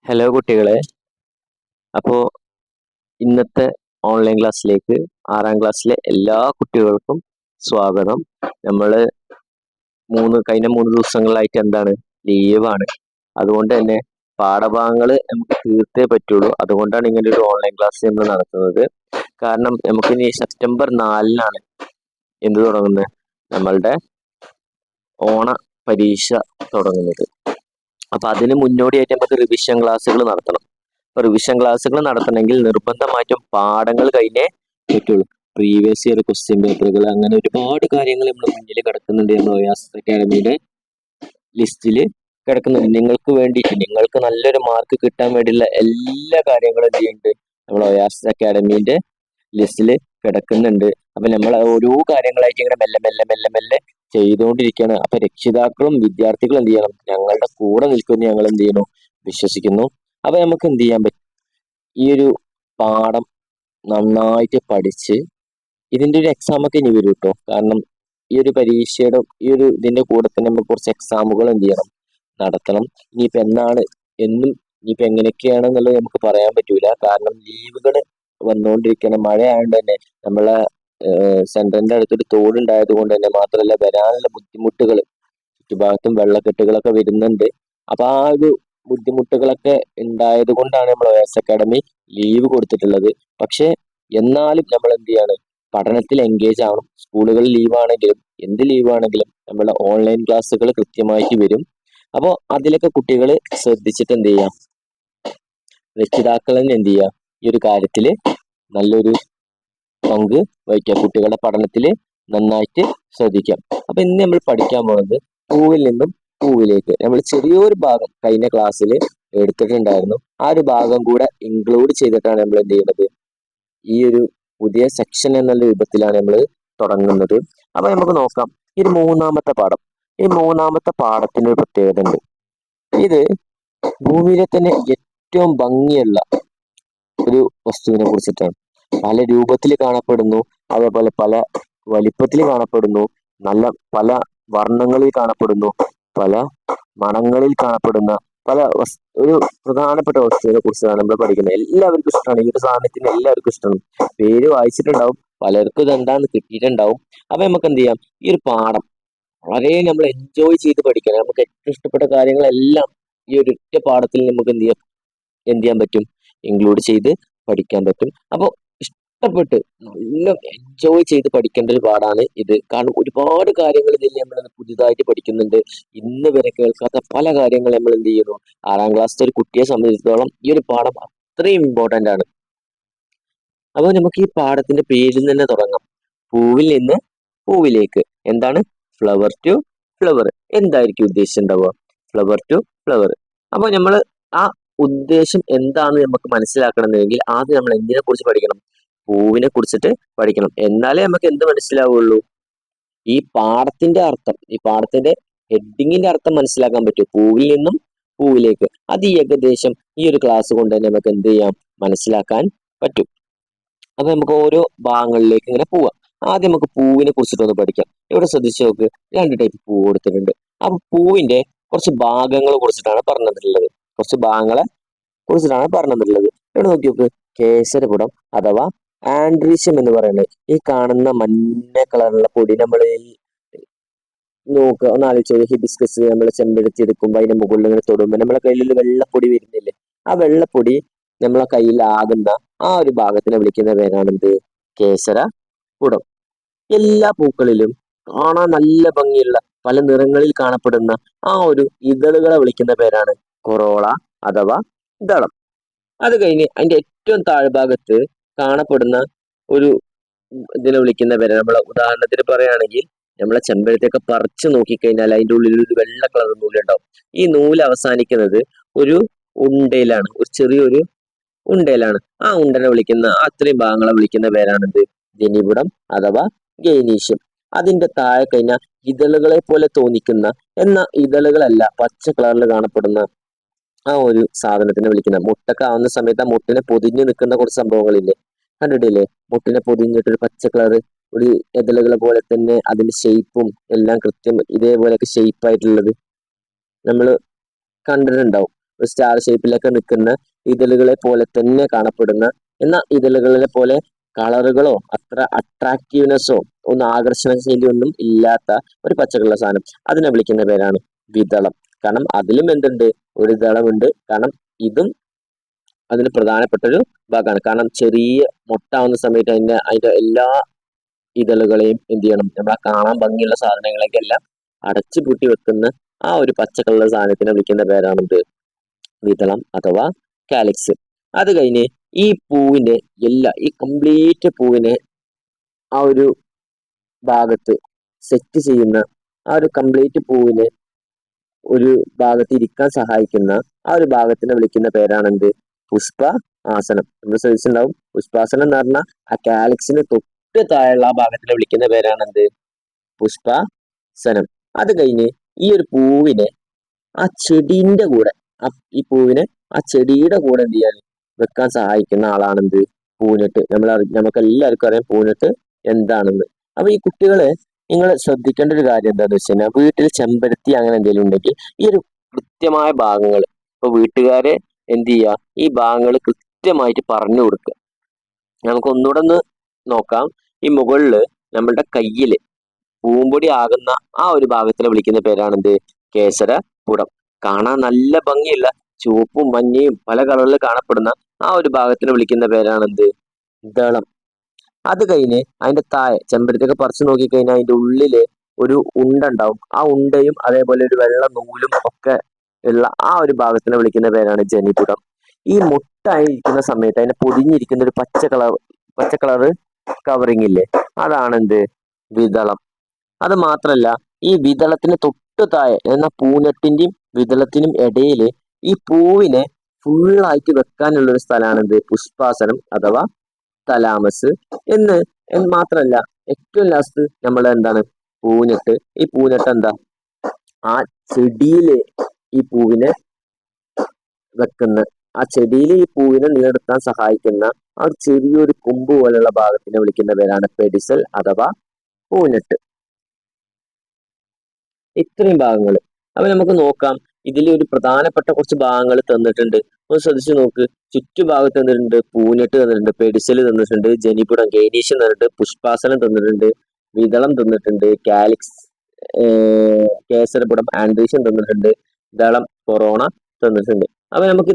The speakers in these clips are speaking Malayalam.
ഹലോ കുട്ടികളെ, അപ്പോൾ ഇന്നത്തെ ഓൺലൈൻ ക്ലാസ്സിലേക്ക് 6ാം ക്ലാസ്സിലെ എല്ലാ കുട്ടികൾക്കും സ്വാഗതം. നമ്മൾ കഴിഞ്ഞ 3 ദിവസങ്ങളായിട്ട് എന്താണ്, ലീവാണ്. അതുകൊണ്ട് തന്നെ പാഠഭാഗങ്ങൾ നമുക്ക് തീർത്തേ പറ്റുള്ളൂ. അതുകൊണ്ടാണ് ഇങ്ങനെ ഒരു ഓൺലൈൻ ക്ലാസ് നമ്മൾ നടത്തുന്നത്. കാരണം നമുക്കിനി സെപ്റ്റംബർ 4-നാണ് എന്ത് തുടങ്ങുന്നത്, നമ്മളുടെ ഓണ പരീക്ഷ തുടങ്ങുന്നത്. അപ്പൊ അതിന് മുന്നോടിയായിട്ട് നമുക്ക് റിവിഷൻ ക്ലാസ്സുകൾ നടത്തണം. അപ്പൊ റിവിഷൻ ക്ലാസ്സുകൾ നടത്തണമെങ്കിൽ നിർബന്ധമായിട്ടും പാഠങ്ങൾ കഴിഞ്ഞേ പറ്റുള്ളൂ. പ്രീവിയസ് ഇയർ ക്വസ്റ്റ്യൻ പേപ്പറുകൾ, അങ്ങനെ ഒരുപാട് കാര്യങ്ങൾ നമ്മുടെ മുന്നിൽ കിടക്കുന്നുണ്ട്. നമ്മുടെ ഒയാസ് അക്കാഡമിയുടെ ലിസ്റ്റിൽ കിടക്കുന്നുണ്ട്. നിങ്ങൾക്ക് വേണ്ടിയിട്ട്, നിങ്ങൾക്ക് നല്ലൊരു മാർക്ക് കിട്ടാൻ വേണ്ടിയുള്ള എല്ലാ കാര്യങ്ങളും എന്ത് ചെയ്യുന്നുണ്ട്, നമ്മുടെ ഒയാസ് അക്കാഡമിന്റെ ലിസ്റ്റിൽ കിടക്കുന്നുണ്ട്. അപ്പൊ നമ്മൾ ഓരോ കാര്യങ്ങളായിട്ട് ഇങ്ങനെ മെല്ലെ മെല്ലെ മെല്ലെ മെല്ലെ ചെയ്തുകൊണ്ടിരിക്കുകയാണ്. അപ്പൊ രക്ഷിതാക്കളും വിദ്യാർത്ഥികളും എന്ത് ചെയ്യണം, ഞങ്ങളുടെ കൂടെ നിൽക്കുന്ന ഞങ്ങൾ എന്ത് ചെയ്യുന്നു, വിശ്വസിക്കുന്നു. അപ്പൊ നമുക്ക് എന്ത് ചെയ്യാൻ പറ്റും, ഈ ഒരു പാഠം നന്നായിട്ട് പഠിച്ച് ഇതിന്റെ ഒരു എക്സാം ഒക്കെ ഇനി വരും കേട്ടോ. കാരണം ഈ ഒരു പരീക്ഷയുടെ ഇതിന്റെ കൂടെ തന്നെ നമുക്ക് കുറച്ച് എക്സാമുകൾ എന്ത് ചെയ്യണം, നടത്തണം. ഇനിയിപ്പോ എന്നാണ്, ഇനിയിപ്പോ എങ്ങനെയൊക്കെയാണെന്നുള്ളത് നമുക്ക് പറയാൻ പറ്റൂല. കാരണം ലീവുകൾ വന്നുകൊണ്ടിരിക്കുകയാണ്. മഴ ആയതുകൊണ്ട് തന്നെ നമ്മളെ സെന്ററിന്റെ അടുത്തൊരു തോടുണ്ടായത് കൊണ്ട് തന്നെ മാത്രമല്ല, വരാനുള്ള ബുദ്ധിമുട്ടുകൾ, ചുറ്റുഭാഗത്തും വെള്ളക്കെട്ടുകളൊക്കെ വരുന്നുണ്ട്. അപ്പൊ ആ ഒരു ബുദ്ധിമുട്ടുകളൊക്കെ ഉണ്ടായത് കൊണ്ടാണ് നമ്മൾ ഒയാസ് അക്കാഡമി ലീവ് കൊടുത്തിട്ടുള്ളത്. പക്ഷെ എന്നാലും നമ്മൾ എന്ത് ചെയ്യാണ്, പഠനത്തിൽ എൻഗേജ് ആവണം. സ്കൂളുകൾ ലീവാണെങ്കിലും എന്ത് ലീവാണെങ്കിലും നമ്മുടെ ഓൺലൈൻ ക്ലാസ്സുകൾ കൃത്യമായിട്ട് വരും. അപ്പോൾ അതിലൊക്കെ കുട്ടികൾ ശ്രദ്ധിച്ചിട്ട് എന്ത് ചെയ്യാം, രക്ഷിതാക്കൾ തന്നെ എന്ത് ചെയ്യുക, ഈ ഒരു കാര്യത്തിൽ നല്ലൊരു പങ്ക് വഹിക്കുക. കുട്ടികളുടെ പഠനത്തിൽ നന്നായിട്ട് ശ്രദ്ധിക്കാം. അപ്പൊ ഇന്ന് നമ്മൾ പഠിക്കാൻ പോകുന്നത് പൂവിൽ നിന്നും പൂവിലേക്ക്. നമ്മൾ ചെറിയൊരു ഭാഗം കഴിഞ്ഞ ക്ലാസ്സിൽ എടുത്തിട്ടുണ്ടായിരുന്നു. ആ ഒരു ഭാഗം കൂടെ ഇൻക്ലൂഡ് ചെയ്തിട്ടാണ് നമ്മൾ എന്ത് ചെയ്യുന്നത്, ഈ ഒരു പുതിയ സെക്ഷൻ എന്നുള്ള രൂപത്തിലാണ് നമ്മൾ തുടങ്ങുന്നത്. അപ്പൊ നമുക്ക് നോക്കാം ഈ 3-ാമത്തെ പാഠം. ഈ 3-ാമത്തെ പാഠത്തിന് ഒരു പ്രത്യേകത ഉണ്ട്. ഇത് ഭൂമിയിലെ തന്നെ ഏറ്റവും ഭംഗിയുള്ള ഒരു വസ്തുവിനെ കുറിച്ചിട്ടാണ്. പല രൂപത്തിൽ കാണപ്പെടുന്നു, അതേപോലെ പല വലിപ്പത്തിൽ കാണപ്പെടുന്നു, പല വർണ്ണങ്ങളിൽ കാണപ്പെടുന്നു, പല മണങ്ങളിൽ കാണപ്പെടുന്ന ഒരു പ്രധാനപ്പെട്ട വസ്തുവിനെ കുറിച്ചാണ് നമ്മൾ പഠിക്കുന്നത്. എല്ലാവർക്കും ഇഷ്ടമാണ് ഈ ഒരു സാധനത്തിന്, എല്ലാവർക്കും ഇഷ്ടമാണ്. പേര് വായിച്ചിട്ടുണ്ടാവും, പലർക്കും ഇത് എന്താന്ന് കിട്ടിയിട്ടുണ്ടാവും. അപ്പൊ നമുക്ക് എന്ത് ചെയ്യാം, ഈ ഒരു പാഠം വളരെ നമ്മൾ എൻജോയ് ചെയ്ത് പഠിക്കണം. നമുക്ക് ഏറ്റവും ഇഷ്ടപ്പെട്ട കാര്യങ്ങളെല്ലാം ഈ ഒരു ഒറ്റ പാഠത്തിൽ നമുക്ക് എന്ത് ചെയ്യാൻ പറ്റും, ഇൻക്ലൂഡ് ചെയ്ത് പഠിക്കാൻ പറ്റും. അപ്പോൾ ഇഷ്ടപ്പെട്ട് നല്ല എൻജോയ് ചെയ്ത് പഠിക്കേണ്ട ഒരു പാഠാണ് ഇത്. കാരണം ഒരുപാട് കാര്യങ്ങൾ ഇതിൽ നമ്മൾ പുതിയതായിട്ട് പഠിക്കുന്നുണ്ട്. ഇന്ന് വരെ കേൾക്കാത്ത പല കാര്യങ്ങൾ നമ്മൾ എന്ത് ചെയ്യുന്നു, 6ാം ക്ലാസ്സിലെ ഒരു കുട്ടിയെ സംബന്ധിച്ചിടത്തോളം ഈ ഒരു പാഠം അത്രയും ഇമ്പോർട്ടന്റ് ആണ്. അപ്പോൾ നമുക്ക് ഈ പാഠത്തിന്റെ പേരിൽ തന്നെ തുടങ്ങാം. പൂവിൽ നിന്ന് പൂവിലേക്ക്. എന്താണ്, ഫ്ലവർ ടു ഫ്ലവർ. എന്തായിരിക്കും ഉദ്ദേശിച്ചിട്ടുണ്ടാവുക, ഫ്ലവർ ടു ഫ്ലവർ. അപ്പൊ നമ്മൾ ആ ഉദ്ദേശം എന്താണെന്ന് നമുക്ക് മനസ്സിലാക്കണമെങ്കിൽ ആദ്യം നമ്മൾ എന്തിനെ കുറിച്ച് പഠിക്കണം, പൂവിനെ കുറിച്ചിട്ട് പഠിക്കണം. എന്നാലേ നമുക്ക് എന്ത് മനസ്സിലാവുള്ളൂ, ഈ പാഠത്തിന്റെ അർത്ഥം, ഈ പാഠത്തിന്റെ ഹെഡിങ്ങിന്റെ അർത്ഥം മനസ്സിലാക്കാൻ പറ്റും. പൂവിൽ നിന്നും പൂവിലേക്ക്. അത് ഏകദേശം ഈ ഒരു ക്ലാസ് കൊണ്ട് തന്നെ നമുക്ക് എന്ത് ചെയ്യാം, മനസ്സിലാക്കാൻ പറ്റും. അപ്പൊ നമുക്ക് ഓരോ ഭാഗങ്ങളിലേക്ക് ഇങ്ങനെ പോവാം. ആദ്യം നമുക്ക് പൂവിനെ കുറിച്ചിട്ടൊന്ന് പഠിക്കാം. ഇവിടെ ശ്രദ്ധിച്ചു നോക്ക്, 2 ടൈപ്പ് പൂ കൊടുത്തിട്ടുണ്ട്. അപ്പൊ പൂവിന്റെ കുറച്ച് ഭാഗങ്ങളെ കുറിച്ചിട്ടാണ് പറഞ്ഞിട്ടുള്ളത്. കുറച്ച് ഭാഗങ്ങളെ കുറിച്ചിട്ടാണ് പറഞ്ഞിട്ടുള്ളത്. ഇവിടെ നോക്കി നോക്ക്, കേസരപുടം അഥവാ ആൻഡ്രീഷ്യം എന്ന് പറയുന്നത് ഈ കാണുന്ന മഞ്ഞ കളറുള്ള പൊടി. നമ്മൾ നോക്കുക, ഒന്ന് ആലോചിച്ച്, ഹിബിസ്കസ് നമ്മൾ ചെമ്പരത്തി എടുക്കുമ്പോൾ അതിന്റെ മുകളിൽ ഇങ്ങനെ തൊടുമ്പോൾ നമ്മളെ കയ്യിൽ വെള്ളപ്പൊടി വരുന്നില്ലേ, ആ വെള്ളപ്പൊടി നമ്മളെ കയ്യിൽ ആകുന്ന ആ ഒരു ഭാഗത്തിനെ വിളിക്കുന്ന പേരാണെന്ത്, കേസര പുടം. എല്ലാ പൂക്കളിലും കാണാൻ നല്ല ഭംഗിയുള്ള പല നിറങ്ങളിൽ കാണപ്പെടുന്ന ആ ഒരു ഇതളുകളെ വിളിക്കുന്ന പേരാണ് കൊറോള അഥവാ ദളം. അത് കഴിഞ്ഞ് അതിന്റെ ഏറ്റവും താഴ്ഭാഗത്ത് കാണപ്പെടുന്ന ഒരു ഇതിനെ വിളിക്കുന്ന പേര്, നമ്മളെ ഉദാഹരണത്തിന് പറയുകയാണെങ്കിൽ നമ്മളെ ചെമ്പരത്തിയൊക്കെ പറിച്ചു നോക്കിക്കഴിഞ്ഞാൽ അതിന്റെ ഉള്ളിൽ ഒരു വെള്ള കളർ നൂലുണ്ടാവും. ഈ നൂല് അവസാനിക്കുന്നത് ഒരു ഉണ്ടയിലാണ്, ഒരു ചെറിയൊരു ഉണ്ടയിലാണ്. ആ ഉണ്ടനെ വിളിക്കുന്ന, അത്രയും ഭാഗങ്ങളെ വിളിക്കുന്ന പേരാണെന്ത്, ജനിപുടം അഥവാ ഗൈനീഷ്യം. അതിന്റെ താഴെ കഴിഞ്ഞാൽ ഇതളുകളെ പോലെ തോന്നിക്കുന്ന, എന്ന ഇതളുകളല്ല, പച്ച കളറിൽ കാണപ്പെടുന്ന ആ ഒരു സാധനത്തിനെ വിളിക്കുന്ന, മുട്ടൊക്കെ ആവുന്ന സമയത്ത് ആ മുട്ടിനെ പൊതിഞ്ഞു നിൽക്കുന്ന കുറച്ച് സംഭവങ്ങളില്ലേ, കണ്ടിട്ടില്ലേ, മുട്ടിനെ പൊതിഞ്ഞിട്ടൊരു പച്ച കളറ്, ഒരു ഇതളുകളെ പോലെ തന്നെ അതിന്റെ ഷെയ്പ്പും എല്ലാം കൃത്യം ഇതേപോലെയൊക്കെ ഷെയ്പ്പ് ആയിട്ടുള്ളത് നമ്മൾ കണ്ടിട്ടുണ്ടാവും. സ്റ്റാർ ഷേപ്പിലൊക്കെ നിൽക്കുന്ന ഇതളുകളെ പോലെ തന്നെ കാണപ്പെടുന്ന, എന്നാൽ ഇതളുകളെ പോലെ കളറുകളോ അത്ര അട്രാക്റ്റീവ്നെസ്സോ ഒന്നും ആകർഷണശൈലി ഒന്നും ഇല്ലാത്ത ഒരു പച്ചക്കളർ സാധനം, അതിനെ വിളിക്കുന്ന പേരാണ് വിതളം. കാരണം അതിലും എന്തുണ്ട്, ഒരു ദളമുണ്ട്. കാരണം ഇതും അതിന് പ്രധാനപ്പെട്ട ഒരു ഭാഗമാണ്. കാരണം ചെറിയ മൊട്ടാവുന്ന സമയത്ത് അതിന്റെ എല്ലാ ഇതളുകളെയും എന്ത് ചെയ്യണം, നമ്മളെ കാണാൻ ഭംഗിയുള്ള സാധനങ്ങളെല്ലാം അടച്ചു പൂട്ടി വെക്കുന്ന ആ ഒരു പച്ചക്കളർ സാധനത്തിനെ വിളിക്കുന്ന പേരാണെന്ത്, വിതളം അഥവാ കാലിക്സ്. അത് കഴിഞ്ഞ് ഈ പൂവിന്റെ ഈ കംപ്ലീറ്റ് പൂവിനെ ആ ഒരു ഭാഗത്ത് സെറ്റ് ചെയ്യുന്ന, ആ ഒരു കംപ്ലീറ്റ് പൂവിനെ ഒരു ഭാഗത്ത് ഇരിക്കാൻ സഹായിക്കുന്ന ആ ഒരു ഭാഗത്തിനെ വിളിക്കുന്ന പേരാണെന്ത്, പുഷ്പ ആസനം. നമ്മൾ ശ്രദ്ധിച്ചിട്ടുണ്ടാവും, പുഷ്പാസനം എന്ന് പറഞ്ഞാൽ ആ കാലിക്സിന് തൊട്ട് താഴെയുള്ള ആ ഭാഗത്തിനെ വിളിക്കുന്ന പേരാണെന്ത്, പുഷ്പാസനം. അത് കഴിഞ്ഞ് ഈ ഒരു പൂവിനെ ആ ചെടീന്റെ കൂടെ, ഈ പൂവിനെ ആ ചെടിയുടെ കൂടെ എന്ത് ചെയ്യാൻ വെക്കാൻ സഹായിക്കുന്ന ആളാണെന്ത്, പൂനെട്ട്. നമുക്ക് എല്ലാവർക്കും അറിയാം പൂനെട്ട് എന്താണെന്ന്. അപ്പൊ ഈ കുട്ടികളെ നിങ്ങൾ ശ്രദ്ധിക്കേണ്ട ഒരു കാര്യം എന്താണെന്ന് വെച്ച് കഴിഞ്ഞാൽ, വീട്ടിൽ ചെമ്പരത്തി അങ്ങനെ എന്തെങ്കിലും ഉണ്ടെങ്കിൽ ഈ ഒരു കൃത്യമായ ഭാഗങ്ങൾ, ഇപ്പൊ വീട്ടുകാരെ എന്ത് ചെയ്യുക, ഈ ഭാഗങ്ങൾ കൃത്യമായിട്ട് പറഞ്ഞു കൊടുക്കുക. നമുക്ക് ഒന്നുകൂടെ ഒന്ന് നോക്കാം. ഈ മുകളില് നമ്മളുടെ കയ്യില് പൂമ്പൊടി ആകുന്ന ആ ഒരു ഭാഗത്തിനെ വിളിക്കുന്ന പേരാണെന്ത്, കേസരപുടം. കാണാൻ നല്ല ഭംഗിയുള്ള ചുവപ്പും മഞ്ഞയും പല കളറിൽ കാണപ്പെടുന്ന ആ ഒരു ഭാഗത്തിനെ വിളിക്കുന്ന പേരാണെന്ത്, ദളം. അത് കഴിഞ്ഞ് അതിന്റെ താഴെ ചെമ്പരത്തിയൊക്കെ പറിച്ചു നോക്കിക്കഴിഞ്ഞാൽ അതിന്റെ ഉള്ളില് ഒരു ഉണ്ട ഉണ്ടാവും. ആ ഉണ്ടയും അതേപോലെ ഒരു വെള്ള നൂലും ഒക്കെ ഉള്ള ആ ഒരു ഭാഗത്തിനെ വിളിക്കുന്ന പേരാണ് ജനിപുടം. ഈ മുട്ടായിരിക്കുന്ന സമയത്ത് അതിനെ പൊതിഞ്ഞിരിക്കുന്ന ഒരു പച്ച കളറ് കവറിങ് ഇല്ലേ, അതാണെന്ത്, വിതളം. അത് മാത്രല്ല, ഈ വിതളത്തിന് തൊട്ട് താഴെ എന്ന പൂനെട്ടിന്റെയും വിതളത്തിനും ഇടയില് ഈ പൂവിനെ ഫുള്ളായിട്ട് വെക്കാനുള്ള ഒരു സ്ഥലമാണെന്ത്, പുഷ്പാസനം അഥവാ തലാമസ് എന്ന് മാത്രല്ല, ഏറ്റവും ലാസ്റ്റ് നമ്മൾ എന്താണ്, പൂനെട്ട്. ഈ പൂനെട്ട് എന്താ, ആ ചെടിയില് ഈ പൂവിനെ വെക്കുന്ന, ആ ചെടിയിൽ ഈ പൂവിനെ നിലനിർത്താൻ സഹായിക്കുന്ന ആ ചെറിയൊരു കൊമ്പ് പോലുള്ള ഭാഗത്തിനെ വിളിക്കുന്ന പേരാണ് പെഡിസൽ അഥവാ പൂനെട്ട്. ഇത്രയും ഭാഗങ്ങൾ. അപ്പൊ നമുക്ക് നോക്കാം, ഇതിൽ ഒരു പ്രധാനപ്പെട്ട കുറച്ച് ഭാഗങ്ങൾ തന്നിട്ടുണ്ട്. ഒന്ന് ശ്രദ്ധിച്ചു നോക്ക്. ചുറ്റുഭാഗത്ത് തന്നിട്ടുണ്ട്, പൂനെട്ട് തന്നിട്ടുണ്ട്, പെഡിസൽ തന്നിട്ടുണ്ട്, ജനിപുടം ഗൈനീഷ്യം തന്നിട്ടുണ്ട്, പുഷ്പാസനം തന്നിട്ടുണ്ട്, വിതളം തന്നിട്ടുണ്ട്, കാലിക്സ് കേസരപുടം ആൻഡ്രീഷ്യം തന്നിട്ടുണ്ട്, ദളം കൊറോണ തന്നിട്ടുണ്ട്. അപ്പൊ നമുക്ക്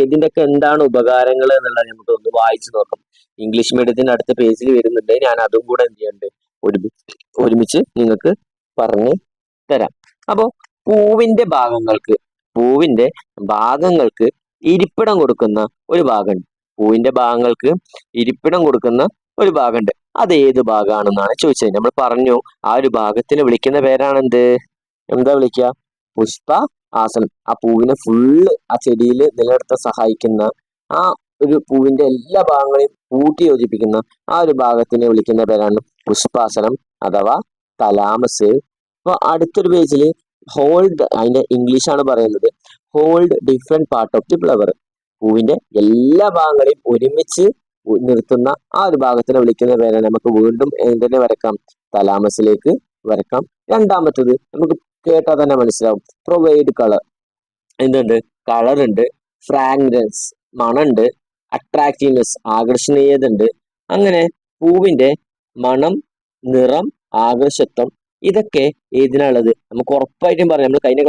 ഇതിന്റെയൊക്കെ എന്താണ് ഉപകാരങ്ങൾ എന്നുള്ളത് നമുക്ക് ഒന്ന് വായിച്ചു നോക്കാം. ഇംഗ്ലീഷ് മീഡിയത്തിന്റെ അടുത്ത പേജിൽ വരുന്നുണ്ട്, ഞാൻ അതും കൂടെ എന്ത് ചെയ്യുന്നുണ്ട്, ഒരുമിച്ച് നിങ്ങൾക്ക് പറഞ്ഞു തരാം. അപ്പോ പൂവിന്റെ ഭാഗങ്ങൾക്ക് ഇരിപ്പിടം കൊടുക്കുന്ന ഒരു ഭാഗമുണ്ട്. പൂവിന്റെ ഭാഗങ്ങൾക്ക് ഇരിപ്പിടം കൊടുക്കുന്ന ഒരു ഭാഗമുണ്ട്. അത് ഏത് ഭാഗമാണെന്നാണ് ചോദിച്ചത്. നമ്മൾ പറഞ്ഞു, ആ ഒരു ഭാഗത്തിന് വിളിക്കുന്ന പേരാണെന്ത്, എന്താ വിളിക്കുക, പുഷ്പ ആസനം. ആ പൂവിനെ ഫുള്ള് ആ ചെടിയിൽ നിലനിർത്താൻ സഹായിക്കുന്ന, ആ ഒരു പൂവിന്റെ എല്ലാ ഭാഗങ്ങളെയും കൂട്ടി യോജിപ്പിക്കുന്ന ആ ഒരു ഭാഗത്തിനെ വിളിക്കുന്ന പേരാണ് പുഷ്പാസനം അഥവാ തലാമസ്. അപ്പൊ അടുത്തൊരു പേജിൽ ഹോൾഡ്, അതിന്റെ ഇംഗ്ലീഷ് ആണ് പറയുന്നത്, hold different part of the flower. പൂവിന്റെ എല്ലാ ഭാഗങ്ങളെയും ഒരുമിച്ച് നിർത്തുന്ന ആ ഒരു ഭാഗത്തിനെ വിളിക്കുന്ന പേരാണ്, നമുക്ക് വീണ്ടും എന്തിനെ വരക്കാം, തലാമസിലേക്ക് വരക്കാം. രണ്ടാമത്തത് നമുക്ക് കേട്ടാൽ തന്നെ മനസ്സിലാവും, പ്രൊവൈഡ് കളർ. എന്തുണ്ട്, കളർ ഉണ്ട്, ഫ്രാഗ്രൻസ് മണമുണ്ട്, അട്രാക്റ്റീവ്നെസ് ആകർഷണീയത ഉണ്ട്. അങ്ങനെ പൂവിന്റെ മണം, നിറം, ആകർഷത്വം ഇതൊക്കെ ഏതിനാണുള്ളത്, നമുക്ക് ഉറപ്പായിട്ടും പറയാം. നമ്മൾ കഴിഞ്ഞ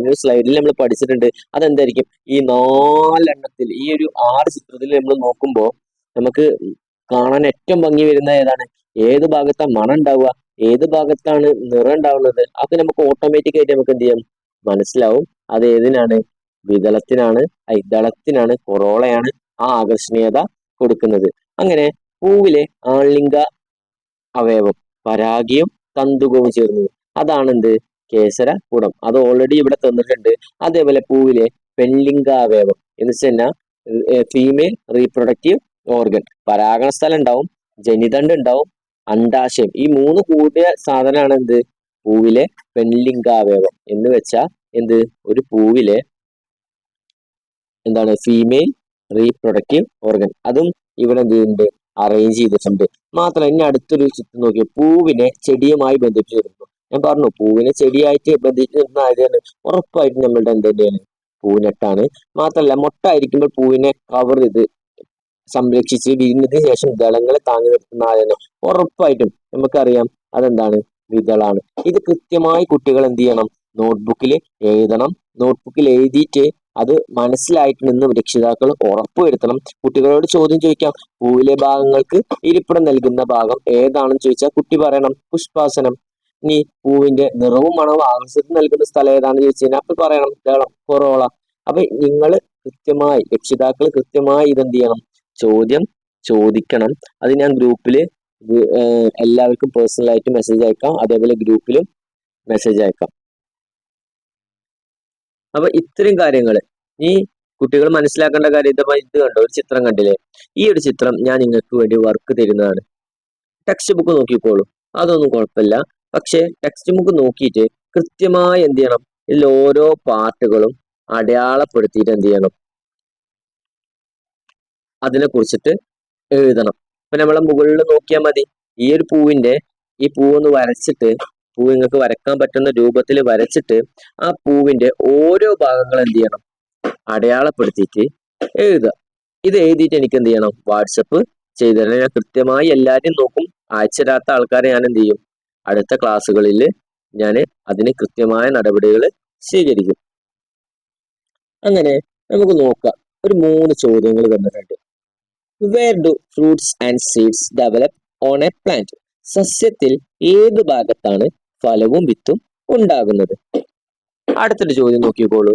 ഒരു സ്ലൈഡിൽ നമ്മൾ പഠിച്ചിട്ടുണ്ട്. അതെന്തായിരിക്കും, ഈ 4 എണ്ണത്തിൽ, ഈ ഒരു 6 ചിത്രത്തിൽ നമ്മൾ നോക്കുമ്പോൾ നമുക്ക് കാണാൻ ഏറ്റവും ഭംഗി വരുന്ന ഏതാണ്, ഏത് ഭാഗത്താണ് മണം ഉണ്ടാവുക, ഏത് ഭാഗത്താണ് നിറം ഉണ്ടാവുന്നത്, അത് നമുക്ക് ഓട്ടോമാറ്റിക് ആയിട്ട് നമുക്ക് എന്ത് ചെയ്യാം, മനസ്സിലാവും. അത് ഏതിനാണ്, വിതളത്തിനാണ്, ദളത്തിനാണ്, കൊറോളയാണ് ആ ആകർഷണീയത കൊടുക്കുന്നത്. അങ്ങനെ പൂവിലെ ആൺലിംഗ അവയവം പരാഗിയും തന്തുകവും ചേർന്നത്, അതാണെന്ത്, കേസരപുടം. അത് ഓൾറെഡി ഇവിടെ തന്നിട്ടുണ്ട്. അതേപോലെ പൂവിലെ പെൺലിംഗാവയവം എന്ന് വെച്ചാൽ ഫീമെയിൽ റീപ്രൊഡക്റ്റീവ് ഓർഗൻ, പരാഗണ സ്ഥലം ഉണ്ടാവും, ജനിതണ്ട് ഉണ്ടാവും, അണ്ടാശയം. ഈ 3 കൂടിയ സാധനമാണ് എന്ത്, പൂവിലെ പെൺലിംഗാവയവം എന്ന് വെച്ചാൽ എന്ത്, ഒരു പൂവിലെ എന്താണ്, ഫീമെയിൽ റീപ്രൊഡക്റ്റീവ് ഓർഗൻ. അതും ഇവിടെ എന്ത് ചെയ്യുന്നുണ്ട്, അറേഞ്ച് ചെയ്തിട്ടുണ്ട്. മാത്രമല്ല ഇനി അടുത്തൊരു ചിത്രം നോക്കിയാൽ പൂവിനെ ചെടിയുമായി ബന്ധിപ്പിച്ചിരുന്നു. ഞാൻ പറഞ്ഞു പൂവിനെ ചെടിയായിട്ട് ബന്ധിച്ച് നിർത്തുന്ന ആദ്യമാണ് ഉറപ്പായിട്ടും നമ്മളുടെ എന്ത് തന്നെയാണ് പൂനെട്ടാണ്. മാത്രമല്ല മൊട്ട ആയിരിക്കുമ്പോൾ പൂവിനെ കവർ ചെയ്ത് സംരക്ഷിച്ച് വിരിഞ്ഞതിന് ശേഷം ദളങ്ങളെ താങ്ങി നിർത്തുന്ന ആരാണ്? ഉറപ്പായിട്ടും നമുക്കറിയാം അതെന്താണ്? വിതളാണ്. ഇത് കൃത്യമായി കുട്ടികൾ എന്ത് ചെയ്യണം? നോട്ട്ബുക്കിൽ എഴുതണം. നോട്ട്ബുക്കിൽ എഴുതിയിട്ട് അത് മനസ്സിലായിട്ടുണ്ടെന്ന് രക്ഷിതാക്കൾ ഉറപ്പുവരുത്തണം. കുട്ടികളോട് ചോദ്യം ചോദിക്കാം, പൂവിലെ ഭാഗങ്ങൾക്ക് ഇരിപ്പിടം നൽകുന്ന ഭാഗം ഏതാണെന്ന് ചോദിച്ചാൽ കുട്ടി പറയണം പുഷ്പാസനം. ഇനി പൂവിന്റെ നിറവും മണവും ആകർഷണം നൽകുന്ന സ്ഥലം ഏതാണെന്ന് ചോദിച്ചു കഴിഞ്ഞാൽ അപ്പൊ പറയണം ദളം, കൊറോള. അപ്പൊ നിങ്ങൾ കൃത്യമായി രക്ഷിതാക്കൾ കൃത്യമായി ഇതെന്ത് ചെയ്യണം? ചോദ്യം ചോദിക്കണം. അത് ഞാൻ ഗ്രൂപ്പിൽ എല്ലാവർക്കും പേഴ്സണൽ ആയിട്ട് മെസ്സേജ് അയക്കാം, അതേപോലെ ഗ്രൂപ്പിലും മെസ്സേജ് അയക്കാം. അപ്പൊ ഇത്രയും കാര്യങ്ങൾ ഈ കുട്ടികൾ മനസ്സിലാക്കേണ്ട കാര്യം ഇത് കണ്ടോ, ഒരു ചിത്രം കണ്ടില്ലേ? ഈ ഒരു ചിത്രം ഞാൻ നിങ്ങൾക്ക് വേണ്ടി വർക്ക് തരുന്നതാണ്. ടെക്സ്റ്റ് ബുക്ക് നോക്കിക്കോളൂ, അതൊന്നും കുഴപ്പമില്ല. പക്ഷെ ടെക്സ്റ്റ് ബുക്ക് നോക്കിയിട്ട് കൃത്യമായി എന്ത് ചെയ്യണം? ഇതിൽ ഓരോ പാർട്ടുകളും അടയാളപ്പെടുത്തിയിട്ട് എന്ത് ചെയ്യണം? അതിനെ കുറിച്ചിട്ട് എഴുതണം. ഇപ്പൊ നമ്മളെ മുകളിൽ നോക്കിയാൽ മതി. ഈ ഒരു പൂവിന്റെ ഈ പൂവൊന്ന് വരച്ചിട്ട്, പൂ നിങ്ങൾക്ക് വരക്കാൻ പറ്റുന്ന രൂപത്തിൽ വരച്ചിട്ട് ആ പൂവിന്റെ ഓരോ ഭാഗങ്ങൾ എന്ത് ചെയ്യണം? അടയാളപ്പെടുത്തിയിട്ട് എഴുതുക. ഇത് എഴുതിയിട്ട് എനിക്ക് എന്ത് ചെയ്യണം? വാട്സപ്പ് ചെയ്ത് തരണം. ഞാൻ കൃത്യമായി എല്ലാവരും നോക്കും. അയച്ചിടാത്ത ആൾക്കാരെ ഞാൻ എന്ത് ചെയ്യും? അടുത്ത ക്ലാസ്സുകളിൽ ഞാൻ അതിന് കൃത്യമായ നടപടികൾ സ്വീകരിക്കും. അങ്ങനെ നമുക്ക് നോക്കാം. ഒരു 3 ചോദ്യങ്ങൾ തന്നിട്ടുണ്ട്. Where do fruits and seeds develop on a plant? സസ്യത്തിൽ ഏത് ഭാഗത്താണ് ഫലവും വിത്തും ഉണ്ടാകുന്നത്? അടുത്തൊരു ചോദ്യം നോക്കിക്കോളൂ.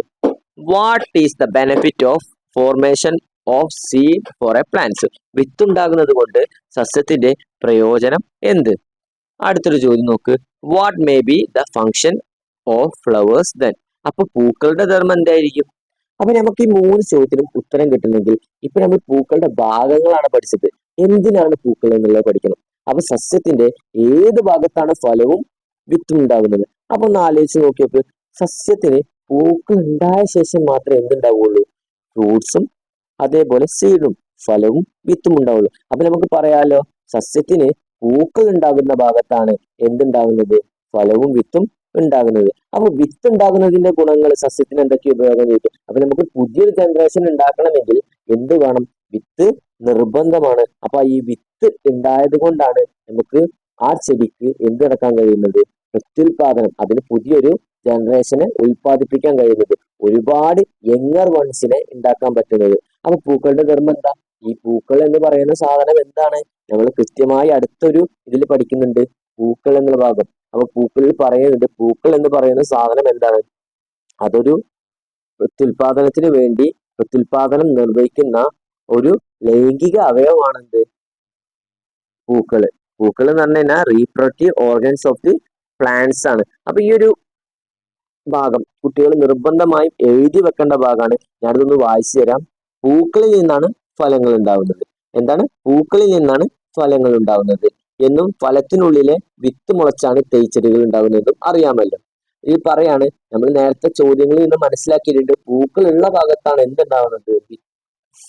What is the benefit of formation of seed for a plants? വിത്തുണ്ടാകുന്നത് കൊണ്ട് സസ്യത്തിന്റെ പ്രയോജനം എന്ത്? അടുത്തൊരു ചോദ്യം നോക്ക്. What may be the function of flowers then? അപ്പൊ പൂക്കളുടെ ധർമ്മം എന്തായിരിക്കും? അപ്പൊ നമുക്ക് ഈ 3 ചോദ്യത്തിനും ഉത്തരം കിട്ടണമെങ്കിൽ ഇപ്പൊ നമ്മൾ പൂക്കളുടെ ഭാഗങ്ങളാണ് പഠിച്ചത്. എന്തിനാണ് പൂക്കൾ എന്നുള്ളത് പഠിക്കണം. അപ്പൊ സസ്യത്തിന്റെ ഏത് ഭാഗത്താണ് ഫലവും വിത്തും ഉണ്ടാകുന്നത്? അപ്പൊ ഒന്ന് ആലോചിച്ച് നോക്കിയോക്ക്. സസ്യത്തിന് പൂക്കൾ ഉണ്ടായ ശേഷം മാത്രമേ എന്തുണ്ടാവുള്ളൂ? ഫ്രൂട്ട്സും അതേപോലെ സീഡും ഫലവും വിത്തും ഉണ്ടാവുള്ളൂ. അപ്പൊ നമുക്ക് പറയാലോ, സസ്യത്തിന് പൂക്കൾ ഉണ്ടാകുന്ന ഭാഗത്താണ് എന്തുണ്ടാകുന്നത്? ഫലവും വിത്തും ഉണ്ടാകുന്നത്. അപ്പൊ വിത്ത് ഉണ്ടാകുന്നതിന്റെ ഗുണങ്ങൾ സസ്യത്തിന് എന്തൊക്കെ ഉപയോഗം ചെയ്യും? അപ്പൊ നമുക്ക് പുതിയൊരു ജനറേഷൻ ഉണ്ടാക്കണമെങ്കിൽ എന്ത് വേണം? വിത്ത് നിർബന്ധമാണ്. അപ്പൊ ഈ വിത്ത് ഉണ്ടായത് കൊണ്ടാണ് നമുക്ക് ആ ചെടിക്ക് എന്ത് നടക്കാൻ കഴിയുന്നത്? പ്രത്യുൽപാദനം, അതിന് പുതിയൊരു ജനറേഷനെ ഉൽപ്പാദിപ്പിക്കാൻ കഴിയുന്നത്, ഒരുപാട് യങ്ങർ വൺസിനെ ഉണ്ടാക്കാൻ പറ്റുന്നത്. അപ്പൊ പൂക്കളുടെ ധർമ്മം എന്താ? ഈ പൂക്കൾ എന്ന് പറയുന്ന സാധനം എന്താണ്? നമ്മൾ കൃത്യമായി അടുത്തൊരു ഇതിൽ പഠിക്കുന്നുണ്ട്, പൂക്കൾ എന്നുള്ള ഭാഗം. അപ്പൊ പൂക്കളിൽ പറയുന്നുണ്ട്, പൂക്കൾ എന്ന് പറയുന്ന സാധനം എന്താണ്? അതൊരു പ്രത്യുൽപാദനത്തിന് വേണ്ടി പ്രത്യുൽപാദനം നിർവഹിക്കുന്ന ഒരു ലൈംഗിക അവയവമാണെന്ത്? പൂക്കള്. പൂക്കൾ എന്ന് പറഞ്ഞു കഴിഞ്ഞാൽ reproductive organs of the plants ആണ്. അപ്പൊ ഈ ഒരു ഭാഗം കുട്ടികൾ നിർബന്ധമായും എഴുതി വെക്കേണ്ട ഭാഗമാണ്. ഞാനിതൊന്ന് വായിച്ചു തരാം. പൂക്കളിൽ നിന്നാണ് ഫലങ്ങൾ ഉണ്ടാവുന്നത്. എന്താണ്? പൂക്കളിൽ നിന്നാണ് ഫലങ്ങൾ ഉണ്ടാവുന്നത് എന്നും ഫലത്തിനുള്ളിലെ വിത്ത് മുളച്ചാണ് തേയ്ച്ചെടികൾ ഉണ്ടാകുന്നതെന്നും അറിയാമല്ലോ. ഈ പറയാണ്, നമ്മൾ നേരത്തെ ചോദ്യങ്ങളിൽ നിന്ന് മനസ്സിലാക്കിയിട്ടുണ്ട്, പൂക്കൾ ഉള്ള ഭാഗത്താണ് എന്തുണ്ടാവുന്നത്?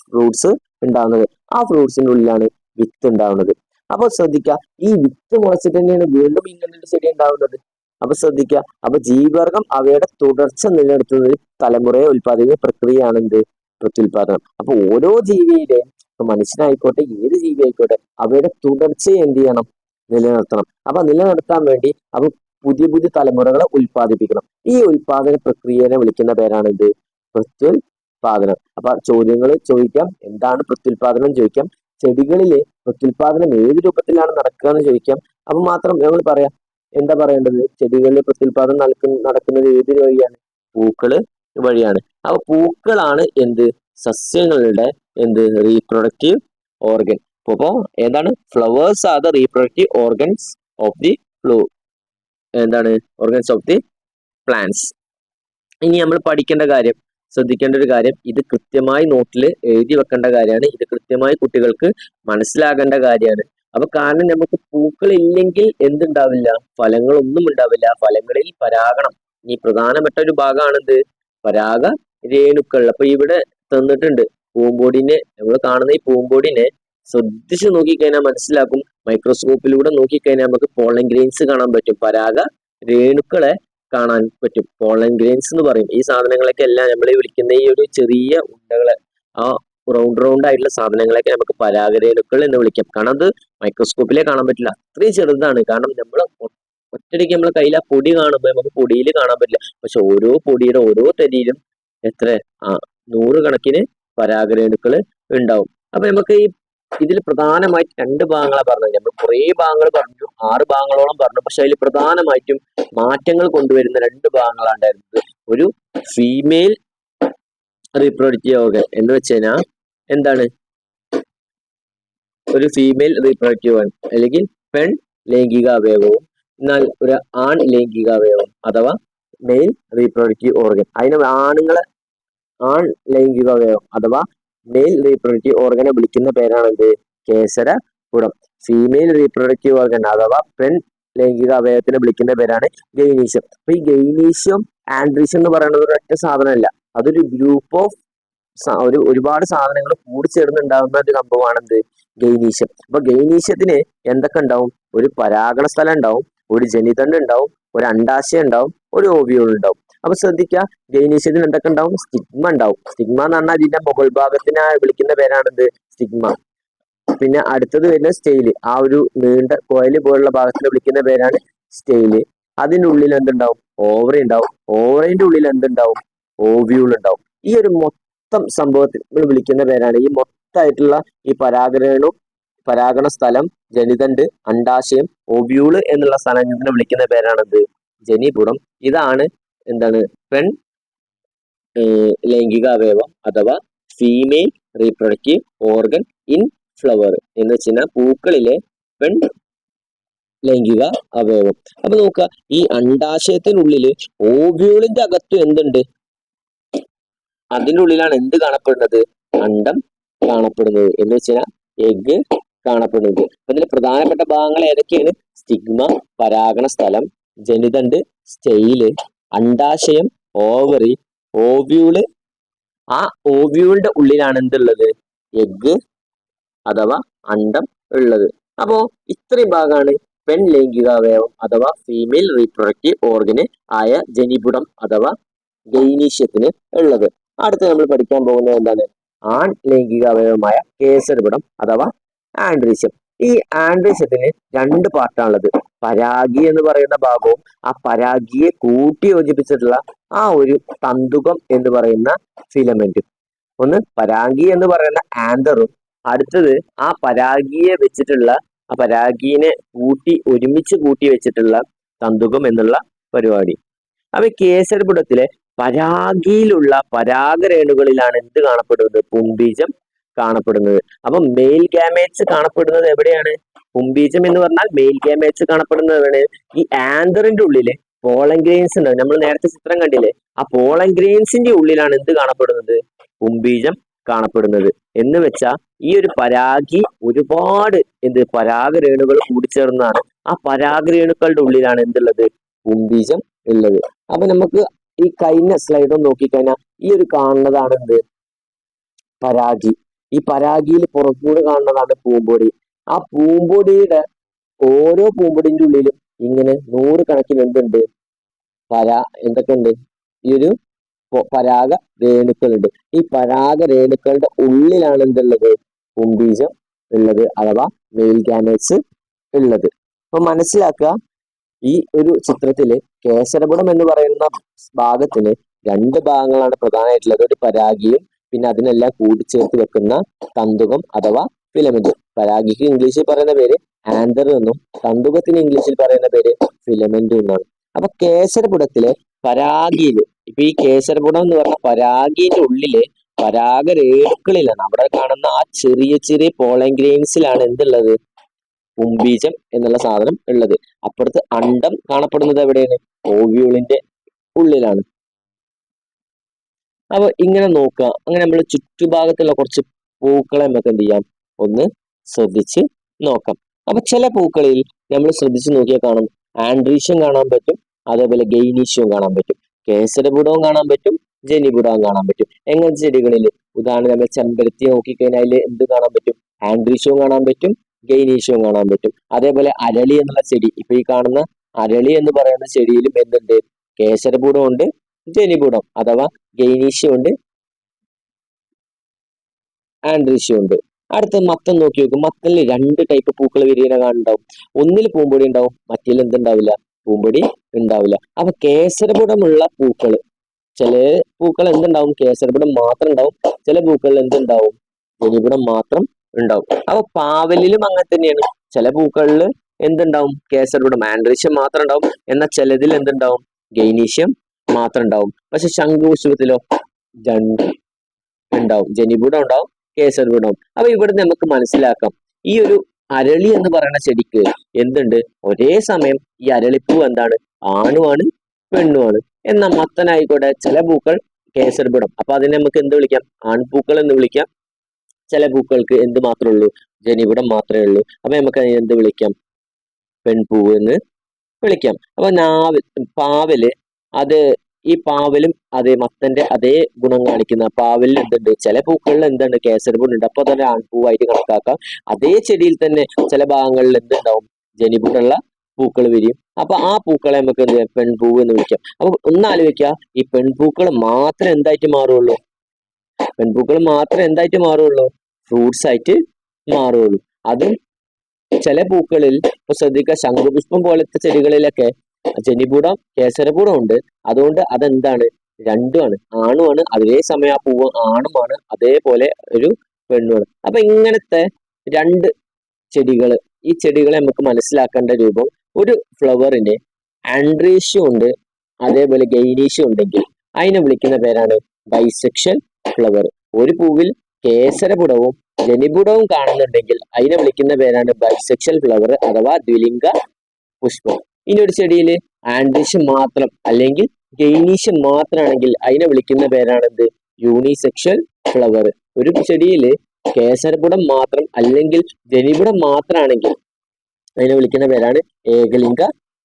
ഫ്രൂട്ട്സ് ഉണ്ടാവുന്നത്. ആ ഫ്രൂട്ട്സിന്റെ ഉള്ളിലാണ് വിത്ത് ഉണ്ടാവുന്നത്. അപ്പൊ ശ്രദ്ധിക്കുക, ഈ വിത്ത് മുളച്ചിട്ട് തന്നെയാണ് വീണ്ടും ഇങ്ങനെ ചെടി ഉണ്ടാവുന്നത്. അപ്പൊ ശ്രദ്ധിക്കുക, അപ്പൊ ജീവിവർഗം അവയുടെ തുടർച്ച നിലനിർത്തുന്നത് തലമുറയെ ഉൽപ്പാദിപ്പിക്കുന്ന പ്രക്രിയയാണ് എന്ത്? പ്രത്യുൽപാദനം. അപ്പൊ ഓരോ ജീവിയുടെയും, ഇപ്പൊ മനുഷ്യനായിക്കോട്ടെ ഏത് ജീവി ആയിക്കോട്ടെ, അവയുടെ തുടർച്ചയെ എന്ത് ചെയ്യണം? നിലനിർത്തണം. അപ്പൊ നിലനിർത്താൻ വേണ്ടി അപ്പൊ പുതിയ പുതിയ തലമുറകളെ ഉൽപ്പാദിപ്പിക്കണം. ഈ ഉൽപാദന പ്രക്രിയയെ വിളിക്കുന്ന പേരാണ് എന്ത്? പ്രത്യുൽപാദനം. അപ്പൊ ചോദ്യങ്ങൾ ചോദിക്കാം, എന്താണ് പ്രത്യുൽപാദനം ചോദിക്കാം, ചെടികളിലെ പ്രത്യുൽപാദനം ഏത് രൂപത്തിലാണ് നടക്കുക എന്ന് ചോദിക്കാം. അപ്പൊ മാത്രം ഞങ്ങൾ പറയാം, എന്താ പറയേണ്ടത്? ചെടികളിലെ പ്രത്യുൽപാദനം നടക്കുന്നത് ഏത് വഴിയാണ്? പൂക്കള് വഴിയാണ്. അപ്പൊ പൂക്കളാണ് എന്ത്? സസ്യങ്ങളുടെ എന്ത്? Reproductive organ. അപ്പോ എന്താണ്? Flowers are the reproductive organs of the എന്താണ്? Organs of the plants. ഇനി നമ്മൾ പഠിക്കേണ്ട കാര്യം, ശ്രദ്ധിക്കേണ്ട ഒരു കാര്യം, ഇത് കൃത്യമായി നോട്ടിൽ എഴുതി വെക്കേണ്ട കാര്യമാണ്. ഇത് കൃത്യമായി കുട്ടികൾക്ക് മനസ്സിലാകേണ്ട കാര്യമാണ്. അപ്പൊ കാരണം നമുക്ക് പൂക്കൾ ഇല്ലെങ്കിൽ എന്തുണ്ടാവില്ല? ഫലങ്ങളൊന്നും ഉണ്ടാവില്ല. ഫലങ്ങളിൽ പരാഗണം ഈ പ്രധാനപ്പെട്ട ഒരു ഭാഗമാണെന്ത്? പരാഗ രേണുക്കൾ. അപ്പൊ ഇവിടെ തന്നിട്ടുണ്ട് പൂമ്പൊടിനെ, നമ്മൾ കാണുന്ന ഈ പൂമ്പൊടിനെ ശ്രദ്ധിച്ചു നോക്കിക്കഴിഞ്ഞാൽ മനസ്സിലാക്കും. മൈക്രോസ്കോപ്പിലൂടെ നോക്കിക്കഴിഞ്ഞാൽ നമുക്ക് പോളൻ ഗ്രെയിൻസ് കാണാൻ പറ്റും, പരാഗ രേണുക്കളെ കാണാൻ പറ്റും. പോളൻ ഗ്രെയിൻസ് എന്ന് പറയും. ഈ സാധനങ്ങളൊക്കെ എല്ലാം നമ്മൾ വിളിക്കുന്ന ഈ ഒരു ചെറിയ ഉണ്ടകളെ, ആ റൗണ്ട് ആയിട്ടുള്ള സാധനങ്ങളൊക്കെ നമുക്ക് പരാഗരേണുക്കൾ എന്ന് വിളിക്കാം. കാരണം അത് മൈക്രോസ്കോപ്പിലേ കാണാൻ പറ്റില്ല, അത്രയും ചെറുതാണ്. കാരണം നമ്മൾ ഒറ്റയടിക്ക് നമ്മളെ കയ്യിൽ ആ പൊടി കാണുമ്പോൾ നമുക്ക് പൊടിയിൽ കാണാൻ പറ്റില്ല. പക്ഷെ ഓരോ പൊടിയുടെ ഓരോ തരിയിലും എത്ര നൂറുകണക്കിന് പരാഗരേണുക്കൾ ഉണ്ടാവും. അപ്പൊ നമുക്ക് ഈ ഇതിൽ പ്രധാനമായിട്ട് രണ്ട് ഭാഗങ്ങളാണ് പറഞ്ഞത്. നമ്മൾ കുറേ ഭാഗങ്ങൾ പറഞ്ഞു, 6 ഭാഗങ്ങളോളം പറഞ്ഞു. പക്ഷെ അതിൽ പ്രധാനമായിട്ടും മാറ്റങ്ങൾ കൊണ്ടുവരുന്ന രണ്ട് ഭാഗങ്ങളാണ് ഉണ്ടായിരുന്നത്. ഒരു ഫീമെയിൽ റീപ്രൊഡക്റ്റീവ് ഓർഗൻ എന്ന് വെച്ച് കഴിഞ്ഞാൽ എന്താണ്, ഒരു ഫീമെയിൽ റീപ്രൊഡക്റ്റീവ് ഓർഗൻ അല്ലെങ്കിൽ പെൺ ലൈംഗികാവയവവും, എന്നാൽ ഒരു ആൺ ലൈംഗികാവയവം അഥവാ മെയിൽ റീപ്രൊഡക്റ്റീവ് ഓർഗൻ. അതിന് ആൺ ലൈംഗികാവയവം അഥവാ മെയിൽ റീപ്രൊഡക്റ്റീവ് ഓർഗനെ വിളിക്കുന്ന പേരാണെന്ത്? കേസരപുടം. ഫീമെയിൽ റീപ്രൊഡക്റ്റീവ് ഓർഗൻ അഥവാ പെൺ ലൈംഗിക അവയവത്തിനെ വിളിക്കുന്ന പേരാണ് ഗൈനീഷ്യം. അപ്പൊ ഈ ഗൈനീഷ്യം ആൻഡ്രീഷ്യം എന്ന് പറയുന്നത് ഒരൊറ്റ സാധനമല്ല, അതൊരു ഗ്രൂപ്പ് ഓഫ് ഒരുപാട് സാധനങ്ങൾ കൂടിച്ചേർന്നുണ്ടാകുന്ന ഒരു സംഭവമാണ് എന്ത്? ഗൈനീഷ്യം. അപ്പൊ ഗൈനീഷ്യത്തിന് എന്തൊക്കെ ഉണ്ടാവും? ഒരു പരാഗണ സ്ഥലം ഉണ്ടാവും, ഒരു ജനിതണ്ട് ഉണ്ടാവും, ഒരു അണ്ടാശയം ഉണ്ടാവും, ഒരു ഓവിയൂൾ ഉണ്ടാവും. അപ്പൊ ശ്രദ്ധിക്കുക, ഗൈനീഷ്യത്തിന് എന്തൊക്കെ ഉണ്ടാവും? സ്റ്റിഗ്മ ഉണ്ടാവും. സ്റ്റിഗ്മ എന്ന് പറഞ്ഞാൽ ഇതിന്റെ മുകൾ ഭാഗത്തിനെ വിളിക്കുന്ന പേരാണെന്ത്? സ്റ്റിഗ്മ. പിന്നെ അടുത്തത് വരുന്ന സ്റ്റെയില്, ആ ഒരു നീണ്ട കോയില് പോലുള്ള ഭാഗത്തിനെ വിളിക്കുന്ന പേരാണ് സ്റ്റെയില്. അതിൻ്റെ ഉള്ളിൽ എന്തുണ്ടാവും? ഓവറി ഉണ്ടാവും. ഓവറിന്റെ ഉള്ളിൽ എന്തുണ്ടാവും? ഓവ്യൂൾ ഉണ്ടാവും. ഈ ഒരു മൊത്തം സംഭവത്തിൽ വിളിക്കുന്ന പേരാണ്, ഈ മൊത്തമായിട്ടുള്ള ഈ പരാഗണ സ്ഥലം, ജനിതണ്ട്, അണ്ടാശയം, ഓവ്യൂള് എന്നുള്ള സ്ഥലത്തിനെ വിളിക്കുന്ന പേരാണെന്ത്? ജനിപുടം. ഇതാണ് എന്താണ്? പെൺ ലൈംഗിക അവയവം അഥവാ female reproductive organ in flower എന്ന് വെച്ചാൽ പൂക്കളിലെ പെൺ ലൈംഗിക അവയവം. അപ്പൊ നോക്കുക, ഈ അണ്ടാശയത്തിനുള്ളില് ഓവ്യൂളിന്റെ അകത്ത് എന്തുണ്ട്? അതിൻ്റെ ഉള്ളിലാണ് എന്ത് കാണപ്പെടുന്നത്? അണ്ടം കാണപ്പെടുന്നത്, എന്ന് വെച്ചാൽ എഗ് കാണപ്പെടുന്നത്. അപ്പൊ ഇതിലെ പ്രധാനപ്പെട്ട ഭാഗങ്ങൾ ഏതൊക്കെയാണ്? സ്റ്റിഗ്മ, പരാഗണ സ്ഥലം, ജനിതണ്ട്, സ്റ്റെയില്, അണ്ടാശയം, ഓവറി, ഓവ്യൂള്. ആ ഓവ്യൂളിന്റെ ഉള്ളിലാണ് എന്തുള്ളത്? എഗ് അഥവാ അണ്ടം ഉള്ളത്. അപ്പോ ഇത്രയും ഭാഗമാണ് പെൺ ലൈംഗികാവയവം അഥവാ ഫീമെയിൽ റീപ്രൊഡക്റ്റീവ് ഓർഗന് ആയ ജനിപുടം അഥവാ ഗൈനീഷ്യത്തിന് ഉള്ളത്. അടുത്ത് നമ്മൾ പഠിക്കാൻ പോകുന്നത് എന്താണ്? ആൺ ലൈംഗികാവയവമായ കേസരപുടം അഥവാ ആൻഡ്രീഷ്യം. ഈ ആൻഡ്രീഷ്യത്തിന് രണ്ട് പാർട്ടാണുള്ളത്. പരാഗി എന്ന് പറയുന്ന ഭാഗവും ആ പരാഗിയെ കൂട്ടി യോജിപ്പിച്ചിട്ടുള്ള ആ ഒരു തന്തുകം എന്ന് പറയുന്ന ഫിലമെന്റും. ഒന്ന് പരാഗി എന്ന് പറയുന്ന ആന്തറും, അടുത്തത് ആ പരാഗിയെ വെച്ചിട്ടുള്ള, ആ പരാഗീനെ ഒരുമിച്ച് കൂട്ടി വെച്ചിട്ടുള്ള തന്തുകം എന്നുള്ള പരിപാടി. അപ്പൊ കേസരപുടത്തിലെ പരാഗിയിലുള്ള പരാഗരേണുകളിലാണ് എന്ത് കാണപ്പെടുന്നത്? പുംബീജം കാണപ്പെടുന്നത്. അപ്പൊ മെയിൽ ഗാമേറ്റ്സ് കാണപ്പെടുന്നത് എവിടെയാണ്? പുംബീജം എന്ന് പറഞ്ഞാൽ മെയിൽ ഗാമേറ്റ്സ് കാണപ്പെടുന്നതാണ് ഈ ആന്തറിന്റെ ഉള്ളില്. പോളൻ ഗ്രെയിൻസ് ഉണ്ട്, നമ്മൾ നേരത്തെ ചിത്രം കണ്ടില്ലേ? ആ പോളൻ ഗ്രെയിൻസിന്റെ ഉള്ളിലാണ് എന്ത് കാണപ്പെടുന്നത്? പുംബീജം കാണപ്പെടുന്നത്. എന്ന് വെച്ചാൽ ഈ ഒരു പരാഗി ഒരുപാട് പരാഗരേണുകൾ കൂടിച്ചേർന്നതാണ്. ആ പരാഗരേണുക്കളുടെ ഉള്ളിലാണ് എന്തുള്ളത്? പുംബീജം ഉള്ളത്. അപ്പൊ നമുക്ക് ഈ കഴിഞ്ഞ സ്ലൈഡ് ഒന്ന് നോക്കിക്കഴിഞ്ഞാൽ ഈ ഒരു കാണുന്നതാണ് എന്ത്? പരാഗി. ഈ പരാഗിയിൽ പുറത്തുകൂടെ കാണുന്നതാണ് പൂമ്പൊടി. ആ പൂമ്പൊടിയുടെ ഓരോ പൂമ്പൊടിന്റെ ഉള്ളിലും ഇങ്ങനെ 100 കണക്കിന് എന്തുണ്ട്? എന്തൊക്കെ ഉണ്ട്? ഈ ഒരു പരാഗ രേണുക്കളുണ്ട്. ഈ പരാഗ രേണുക്കളുടെ ഉള്ളിലാണ് എന്തുള്ളത്? പുംബീജം ഉള്ളത് അഥവാ മെയിൽ ഗാമേറ്റ്സ് ഉള്ളത്. അപ്പൊ മനസ്സിലാക്കുക, ഈ ഒരു ചിത്രത്തില് കേസരപുടം എന്ന് പറയുന്ന ഭാഗത്തിന് രണ്ട് ഭാഗങ്ങളാണ് പ്രധാനമായിട്ടുള്ളത്. ഒരു പരാഗിയും പിന്നെ അതിനെല്ലാം കൂടിച്ചേർത്ത് വെക്കുന്ന തന്തുകം അഥവാ ഫിലമെന്റ്. പരാഗിക്ക് ഇംഗ്ലീഷിൽ പറയുന്ന പേര് ആന്തർ എന്നും തന്തുകത്തിന് ഇംഗ്ലീഷിൽ പറയുന്ന പേര് ഫിലമെന്റ് എന്നാണ്. അപ്പൊ കേസരപുടത്തിലെ പരാഗിയില്, ഇപ്പൊ ഈ കേസരപുടം എന്ന് പറഞ്ഞ പരാഗിന്റെ ഉള്ളില് പരാഗരേണുക്കളിലാണ് അവിടെ കാണുന്ന ആ ചെറിയ ചെറിയ പോളൻ ഗ്രെയിൻസിലാണ് എന്തുള്ളത്? പുംബീജം എന്നുള്ള സാധനം ഉള്ളത്. അപ്പുറത്ത് അണ്ടം കാണപ്പെടുന്നത് എവിടെയാണ്? ഓവ്യൂളിന്റെ ഉള്ളിലാണ്. അപ്പൊ ഇങ്ങനെ നോക്കുക, അങ്ങനെ നമ്മൾ ചുറ്റുഭാഗത്തുള്ള കുറച്ച് പൂക്കളെ നമുക്ക് എന്ത് ചെയ്യാം? ഒന്ന് ശ്രദ്ധിച്ച് നോക്കാം. അപ്പൊ ചില പൂക്കളിൽ നമ്മൾ ശ്രദ്ധിച്ച് നോക്കിയാൽ കാണും ആൻഡ്രീഷ്യം കാണാൻ പറ്റും, അതേപോലെ ഗൈനീഷ്യവും കാണാൻ പറ്റും, കേസരപുടവും കാണാൻ പറ്റും, ജനിപുടവും കാണാൻ പറ്റും. എങ്ങനത്തെ ചെടികളിൽ? ഉദാഹരണം നമ്മൾ ചെമ്പരത്തി നോക്കിക്കഴിഞ്ഞാൽ അതിൽ എന്ത് കാണാൻ പറ്റും? ആൻഡ്രീഷ്യവും കാണാൻ പറ്റും, ഗൈനീഷ്യവും കാണാൻ പറ്റും. അതേപോലെ അരളി എന്നുള്ള ചെടി, ഇപ്പൊ ഈ കാണുന്ന അരളി എന്ന് പറയുന്ന ചെടിയിലും എന്തുണ്ട്? കേസരപൂടം ഉണ്ട്, ജനിപൂടം അഥവാ ഗൈനീഷ്യം ഉണ്ട്, ആൻഡ്രീഷ്യം ഉണ്ട്. അടുത്ത മത്തൻ നോക്കി നോക്കും. മത്തനിൽ രണ്ട് ടൈപ്പ് പൂക്കൾ വിരിയണ കാണുന്നുണ്ടാവും. ഒന്നിൽ പൂമ്പൊടി ഉണ്ടാവും, മറ്റേൽ എന്തുണ്ടാവില്ല? പൂമ്പൊടി ഉണ്ടാവില്ല. അപ്പൊ കേസരപുടമുള്ള പൂക്കൾ, ചില പൂക്കൾ എന്തുണ്ടാവും? കേസരപുടം മാത്രം ഉണ്ടാവും. ചില പൂക്കളിൽ എന്തുണ്ടാവും? ജനിപുടം മാത്രം ഉണ്ടാവും. അപ്പൊ പാവലിലും അങ്ങനെ തന്നെയാണ്. ചില പൂക്കളിൽ എന്തുണ്ടാവും? കേസരപുടം ആൻഡ്രീഷ്യം മാത്രം ഉണ്ടാവും. എന്നാൽ ചിലതിൽ എന്തുണ്ടാവും? ഗൈനീഷ്യം മാത്രം ഉണ്ടാവും. പക്ഷെ ശംഖുപുഷ്പത്തിലോ രണ്ട് ഉണ്ടാവും, ജനിപുടം ഉണ്ടാവും, കേസരപുടം ഉണ്ടാവും. അപ്പൊ ഇവിടെ നമുക്ക് മനസ്സിലാക്കാം, ഈ ഒരു അരളി എന്ന് പറയുന്ന ചെടിക്ക് എന്തുണ്ട്? ഒരേ സമയം ഈ അരളിപ്പൂ എന്താണ്? ആണുമാണ്, പെണ്ണുമാണ്. എന്നാൽ മത്തനായിക്കോട്ടെ, ചില പൂക്കൾ കേസരപുടം, അപ്പൊ അതിനെ നമുക്ക് എന്ത് വിളിക്കാം? ആൺപൂക്കൾ എന്ന് വിളിക്കാം. ചില പൂക്കൾക്ക് എന്ത് മാത്രമേ ഉള്ളൂ? ജനിപുടം മാത്രമേ ഉള്ളൂ. അപ്പൊ നമുക്ക് അതിനെ എന്ത് വിളിക്കാം? പെൺപൂവ് എന്ന് വിളിക്കാം. അപ്പൊ പാവല്, അത് ഈ പാവലും അതേ മത്തന്റെ അതേ ഗുണം കാണിക്കുന്ന പാവലിൽ എന്തുണ്ട്? ചില പൂക്കളിൽ എന്തുണ്ട്? കേസരപുടുണ്ട്. അപ്പൊ അതൊരു ആൺപൂവായിട്ട് കണക്കാക്കാം. അതേ ചെടിയിൽ തന്നെ ചില ഭാഗങ്ങളിൽ എന്തുണ്ടാവും? ജനിപുടുള്ള പൂക്കൾ വിരിയും. അപ്പൊ ആ പൂക്കളെ നമുക്ക് എന്ത് ചെയ്യാം? പെൺപൂവ് എന്ന് വിളിക്കാം. അപ്പൊ ഒന്നാലോചിക്കുക, ഈ പെൺപൂക്കൾ മാത്രം എന്തായിട്ട് മാറുള്ളൂ? പെൺപൂക്കൾ മാത്രം എന്തായിട്ട് മാറുള്ളൂ? ഫ്രൂട്ട്സ് ആയിട്ട് മാറുള്ളൂ. അതും ചില പൂക്കളിൽ ഇപ്പൊ ശ്രദ്ധിക്കുക, ശംഖുപുഷ്പം പോലത്തെ ചെടികളിലൊക്കെ ജനിപൂടം, കേസരപൂടം ഉണ്ട്. അതുകൊണ്ട് അതെന്താണ്? രണ്ടുമാണ്, ആണുമാണ്. അതേ സമയം ആ പൂവ് ആണുമാണ്, അതേപോലെ ഒരു പെണ്ണുമാണ്. അപ്പൊ ഇങ്ങനത്തെ രണ്ട് ചെടികള്, ഈ ചെടികളെ നമുക്ക് മനസ്സിലാക്കേണ്ട രൂപം, ഒരു ഫ്ലവറിന് ആൻഡ്രീഷ്യം ഉണ്ട്, അതേപോലെ ഗൈനീഷ്യം ഉണ്ടെങ്കിൽ അതിനെ വിളിക്കുന്ന പേരാണ് ബൈസെക്ഷൽ ഫ്ലവർ. ഒരു പൂവിൽ കേസരപുടവും ജനിപുടവും കാണുന്നുണ്ടെങ്കിൽ അതിനെ വിളിക്കുന്ന പേരാണ് ബൈസെക്ഷൽ ഫ്ലവർ അഥവാ ദ്വിലിംഗ പുഷ്പം. ഇനി ഒരു ചെടിയിൽ ആൻഡ്രീഷ്യം മാത്രം അല്ലെങ്കിൽ ഗൈനീഷ്യം മാത്രമാണെങ്കിൽ അതിനെ വിളിക്കുന്ന പേരാണ് എന്ത്? Unisexual flower. ഒരു ചെടിയിൽ കേസരപുടം മാത്രം അല്ലെങ്കിൽ ജനിപുടം മാത്രമാണെങ്കിൽ അതിനെ വിളിക്കുന്ന പേരാണ് ഏകലിംഗ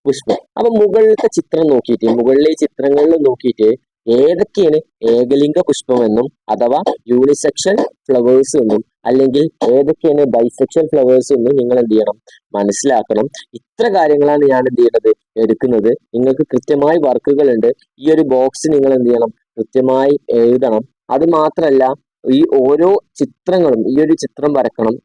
പുഷ്പം. അപ്പൊ മുകളിലത്തെ ചിത്രം നോക്കിയിട്ട്, മുകളിലെ ചിത്രങ്ങളിൽ നോക്കിയിട്ട് ഏതൊക്കെയാണ് ഏകലിംഗ പുഷ്പം എന്നും അഥവാ യൂണിസെക്ഷൽ ഫ്ലവേഴ്സ് എന്നും അല്ലെങ്കിൽ ഏതൊക്കെയാണ് ബൈസെക്ഷൽ ഫ്ലവേഴ്സ് എന്നും നിങ്ങൾ എന്ത് ചെയ്യണം? മനസ്സിലാക്കണം. ഇത്ര കാര്യങ്ങളാണ് ഞാൻ എന്ത് ചെയ്യുന്നത്? എടുക്കുന്നത്. നിങ്ങൾക്ക് കൃത്യമായി വർക്കുകൾ ഉണ്ട്. ഈ ഒരു ബോക്സ് നിങ്ങൾ എന്ത് ചെയ്യണം? കൃത്യമായി എഴുതണം. അത് മാത്രമല്ല, ഈ ഓരോ ചിത്രങ്ങളും, ഈ ഒരു ചിത്രം വരക്കണം,